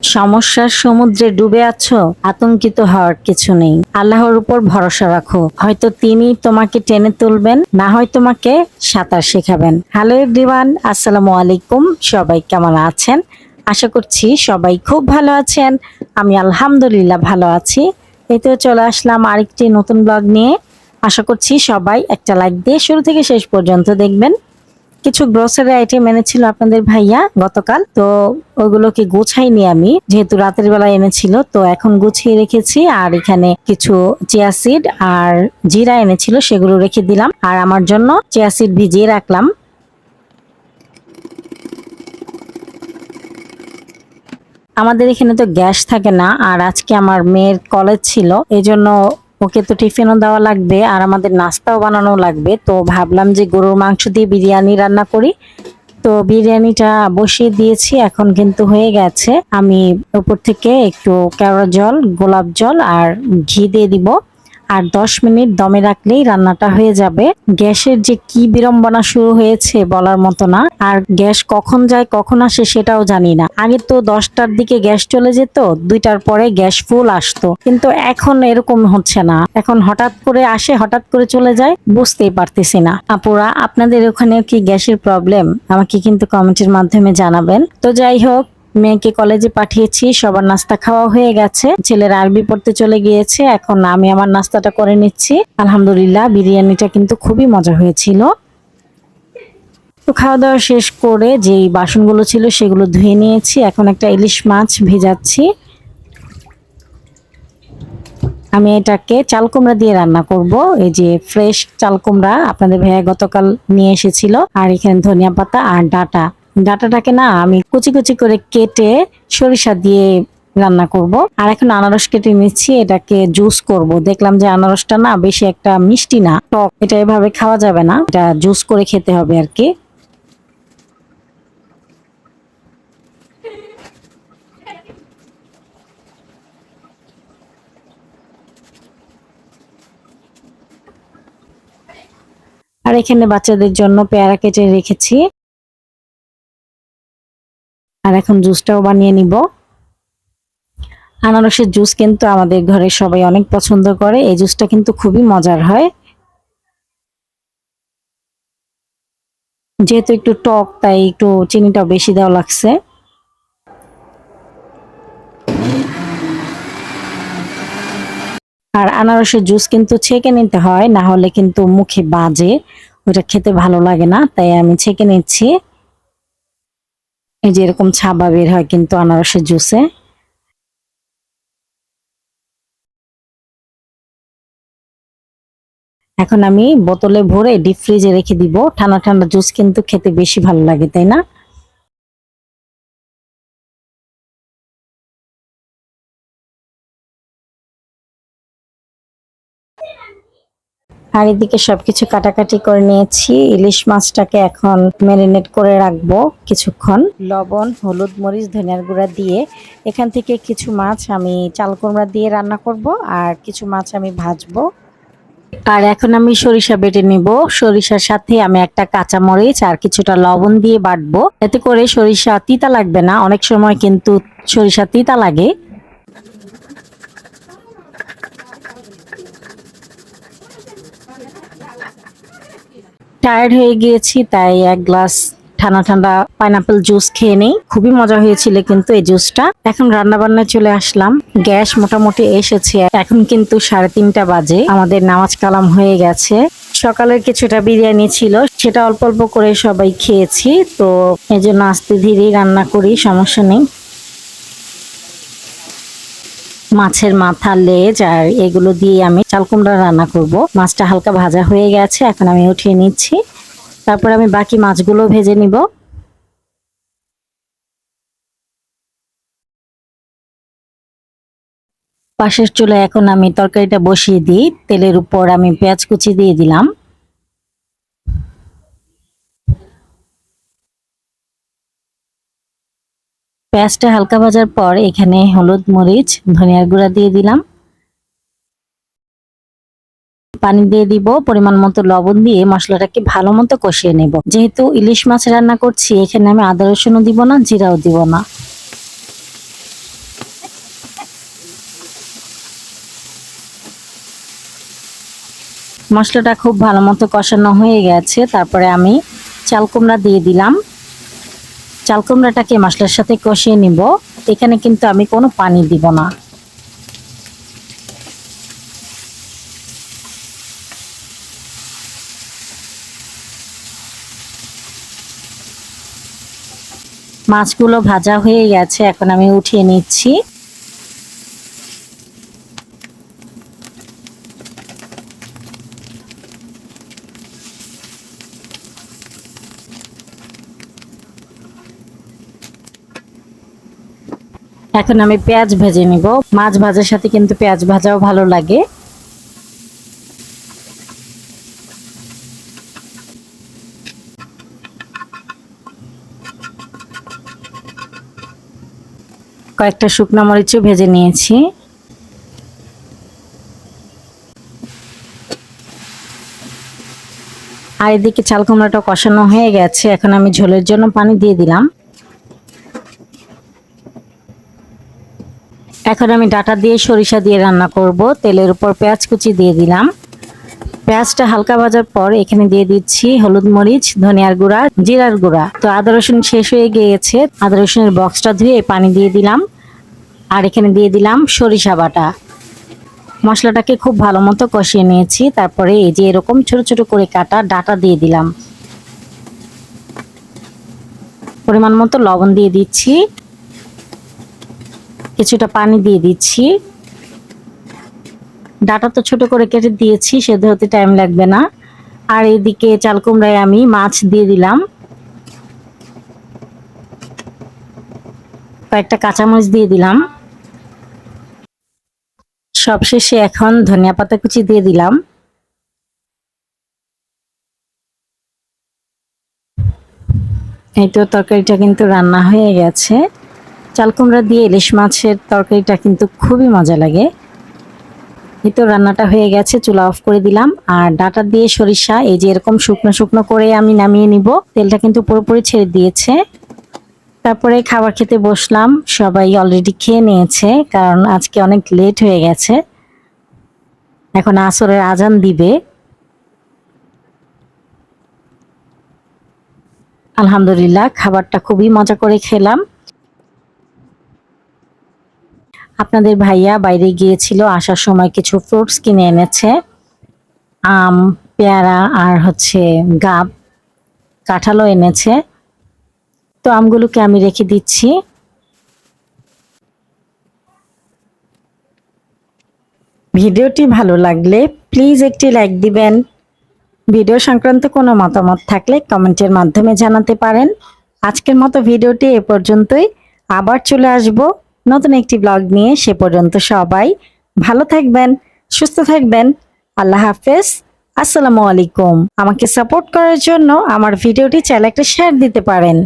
সমস্যার সমুদ্রে ডুবে আছো, আতঙ্কিত হওয়ার কিছু নেই। আল্লাহর উপর ভরসা রাখো, হয়তো তিনি তোমাকে টেনে তুলবেন, না হয় তোমাকে সাঁতার শেখাবেন। হ্যালো এভরিওয়ান, আসসালামু আলাইকুম। সবাই কেমন আছেন? আশা করছি সবাই খুব ভালো আছেন। আমি আলহামদুলিল্লাহ ভালো আছি। এই তো চলে আসলাম আরেকটি নতুন ব্লগ নিয়ে। আশা করছি সবাই একটা লাইক দিয়ে শুরু থেকে শেষ পর্যন্ত দেখবেন। কিছু গ্রোসারি আইটেম এনেছিল আপনাদের ভাইয়া গতকাল, তো ওগুলোকে গোছাইনি আমি, যেহেতু রাতের বেলা এনেছিল, তো এখন গুছিয়ে রেখেছি। আর এখানে কিছু চিয়া সিড আর জিরা এনেছিল, সেগুলো রেখে দিলাম। আর আমার জন্য চিয়া সিড ভিজিয়ে রাখলাম। আমাদের এখানে তো গ্যাস থাকে না, আর আজকে আমার মেয়ের কলেজ ছিল, এজন্য ওকে তো টিফিনও দেওয়া লাগবে আর আমাদের নাস্তাও বানানো লাগবে। তো ভাবলাম যে গরুর মাংস দিয়ে বিরিয়ানি রান্না করি। তো বিরিয়ানিটা বসিয়ে দিয়েছি, এখন কিন্তু হয়ে গেছে। আমি উপর থেকে একটু কেওড়া জল, গোলাপ জল আর ঘি দিয়ে দিব। আর 10 মিনিট দমে রাখলেই রান্নাটা হয়ে যাবে। গ্যাসের যে কি বিড়ম্বনা শুরু হয়েছে বলার মতো না। আর গ্যাস কখন যায় কখন আসে সেটাও জানি না। আগে তো 10টার দিকে গ্যাস চলে যেত, 2টার পরে গ্যাস ফুল আসতো, কিন্তু এখন এরকম হচ্ছে না। এখন হঠাৎ করে আসে, হঠাৎ করে চলে যায়, বুঝতেই পারতেছি না। আপুরা, আপনাদের ওখানে কি গ্যাসের প্রবলেম? আমাকে কিন্তু কমেন্টের মাধ্যমে জানাবেন। তো যাই হোক, মেয়েকে কলেজে পাঠিয়েছি, সবার নাস্তা খাওয়া হয়ে গেছে, ছেলের আরবি পড়তে চলে গিয়েছে। এখন আমি আমার নাস্তাটা করে নিচ্ছি। আলহামদুলিল্লাহ, বিরিয়ানিটা কিন্তু খুবই মজা হয়েছিল। তো খাওয়া দাওয়া শেষ করে যেই বাসনগুলো ছিল সেগুলো ধুয়ে নিয়েছি। এখন একটা ইলিশ মাছ ভেজাচ্ছি। আমি এটাকে চাল কুমড়া দিয়ে রান্না করব। এই যে ফ্রেশ চাল কুমড়া আপনাদের ভাইয়া গতকাল নিয়ে এসেছিল। আর এখানে ধনিয়া পাতা আর ডাটাটাকে না আমি কুচি কুচি করে কেটে সরিষা দিয়ে রান্না করব। আর এখন আনারস কেটে নিচ্ছি, এটাকে জুস করব। দেখলাম যে আনারসটা না বেশি একটা মিষ্টি না, টক, এটা এভাবে খাওয়া যাবে না, এটা জুস করে খেতে হবে আর কি। আর এখানে বাচ্চাদের জন্য পেয়ারা কেটে রেখেছি। আর এখন জুসটাও বানিয়ে নিব। আনারসের জুস কিন্তু আমাদের ঘরে সবাই অনেক পছন্দ করে। এই জুসটা কিন্তু খুবই মজার হয়, যেহেতু একটু টক তাই একটু চিনিটাও বেশি দেওয়া লাগছে। আর আনারসের জুস কিন্তু ছেঁকে নিতে হয়, না হলে কিন্তু মুখে বাজে, ওটা খেতে ভালো লাগে না, তাই আমি ছেঁকে নিচ্ছি। এই যে এরকম ছাবা বের হয় কিন্তু আনারসের জুসে। এখন আমি বোতলে ভরে ডিপ ফ্রিজে রেখে দিব। ঠান্ডা ঠান্ডা জুস কিন্তু খেতে বেশি ভালো লাগে, তাই না? আর এদিকে সবকিছু কাটাকাটি করে নিয়েছি। ইলিশ মাছটাকে এখন ম্যারিনেট করে রাখবো কিছুক্ষণ, লবণ, হলুদ, মরিচ, ধনিয়ার গুঁড়া দিয়ে। এখান থেকে কিছু মাছ আমি চাল কুমড়া দিয়ে রান্না করব, আর কিছু মাছ আমি ভাজবো। আর এখন আমি সরিষা বেটে নিব। সরিষার সাথে আমি একটা কাঁচা মরিচ আর কিছুটা লবণ দিয়ে বাটবো, এতে করে সরিষা তিতা লাগবে না। অনেক সময় কিন্তু সরিষা তিতা লাগে। টায়ার্ড হয়ে গিয়েছি, তাই এক গ্লাস ঠান্ডা ঠান্ডা পাইনাপেল জুস খেয়ে নেই। খুবই মজা হয়েছিল কিন্তু এই জুসটা। এখন রান্না বান্নায় চলে আসলাম। গ্যাস মোটামুটি এসেছে, এখন কিন্তু 3:30 বাজে। আমাদের নামাজ কালাম হয়ে গেছে। সকালের কিছুটা বিরিয়ানি ছিল, সেটা অল্প অল্প করে সবাই খেয়েছি। তো এই জন্য আস্তে ধীরেই রান্না করি, সমস্যা নেই। মাছের মাথা, লেজ আর এগুলো দিয়ে আমি চাল কুমড়া রান্না করব। মাছটা হালকা ভাজা হয়ে গেছে, এখন আমি উঠিয়ে নিচ্ছি। তারপর আমি বাকি মাছগুলো ভেজে নিব। পাশের চুলায় এখন আমি তরকারিটা বসিয়ে দিই। তেলের উপর আমি পেঁয়াজ কুচি দিয়ে দিলাম। পেঁয়াজটা হালকা ভাজার পর এখানে হলুদ, মরিচ, ধনিয়ার গুঁড়া দিয়ে দিলাম। পানি দিয়ে দিব, পরিমাণ মতো লবণ দিয়ে মশলাটাকে ভালো মতো কষিয়ে নেব। যেহেতু ইলিশ মাছ রান্না করছি, এখানে আমি আদা রসুনও দিব না, জিরাও দিব না। মশলাটা খুব ভালো মতো কষানো হয়ে গেছে, তারপরে আমি চাল কুমড়া দিয়ে দিলাম। চাল কুমড়াটাকে মশলার সাথে কষিয়ে নিব। এখানে কিন্তু আমি কোনো পানি দিব না। মাছগুলো ভাজা হয়ে গেছে, এখন আমি উঠিয়ে নিচ্ছি। এখন আমি পেঁয়াজ ভেজে নিব। মাছ ভাজার সাথে কিন্তু পেঁয়াজ ভাজাও ভালো লাগে। কয়েকটা শুকনো মরিচও ভেজে নিয়েছি। আর এদিকে চাল কুমড়াটা কষানো হয়ে গেছে, এখন আমি ঝোলের জন্য পানি দিয়ে দিলাম। এখন আমি ডাটা দিয়ে সরিষা দিয়ে রান্না করব। তেলের উপর পেঁয়াজ কুচি দিয়ে দিলাম। পেঁয়াজটা হালকা ভাজার পর এখানে দিয়ে দিচ্ছি হলুদ মরিচ, ধনিয়ার গুঁড়া, জিরার গুঁড়া। তো আদা রসুন শেষ হয়ে গিয়েছে, আদা রসুনের বক্সটা ধুয়ে পানি দিয়ে দিলাম। আর এখানে দিয়ে দিলাম সরিষা বাটা। মশলাটাকে খুব ভালো মতো কষিয়ে নিয়েছি। তারপরে এই যে এরকম ছোট ছোট করে কাটা ডাটা দিয়ে দিলাম। পরিমাণ মতো লবণ দিয়ে দিচ্ছি, কিছুটা পানি দিয়ে দিচ্ছি। ডাটা তো ছোট করে কেটে দিয়েছি, সেদ্ধ হতে টাইম লাগবে না। আর এদিকে চাল কুমড়ায় আমি মাছ দিয়ে দিলাম, কয়েকটা কাঁচামরিচ দিয়ে দিলাম। সবশেষে এখন ধনিয়া পাতা কুচি দিয়ে দিলাম। এই তো তরকারিটা কিন্তু রান্না হয়ে গেছে। চাল কুমড়া দিয়ে ইলিশ মাছের তরকারিটা কিন্তু খুবই মজা লাগে। এই তো রান্নাটা হয়ে গেছে, চুলা অফ করে দিলাম। আর ডাটা দিয়ে সরিষা এই যে এরকম শুকনো শুকনো করে আমি নামিয়ে নিব। তেলটা কিন্তু পুরোপুরি ছেড়ে দিয়েছে। তারপরে খাবার খেতে বসলাম। সবাই অলরেডি খেয়ে নিয়েছে, কারণ আজকে অনেক লেট হয়ে গেছে। এখন আসরের আজান দিবে। আলহামদুলিল্লাহ, খাবারটা খুবই মজা করে খেলাম। আপনাদের ভাইয়া বাইরে গিয়েছিল, আসার সময় কিছু ফ্রুটস কিনে এনেছে। আম, পেয়ারা আর হচ্ছে গাব, কাঁঠালও এনেছে। তো আমগুলোকে আমি রেখে দিচ্ছি। ভিডিওটি ভালো লাগলে প্লিজ একটি লাইক দিবেন। ভিডিও সংক্রান্ত কোনো মতামত থাকলে কমেন্টের মাধ্যমে জানাতে পারেন। আজকের মতো ভিডিওটি এ পর্যন্তই। আবার চলে আসব নতুন একটি ব্লগ নিয়ে। সে পর্যন্ত সবাই ভালো থাকবেন, সুস্থ থাকবেন। আল্লাহ হাফেজ। আসসালামু আলাইকুম। আমাকে সাপোর্ট করার জন্য আমার ভিডিওটি চাইলে একটা শেয়ার দিতে পারেন।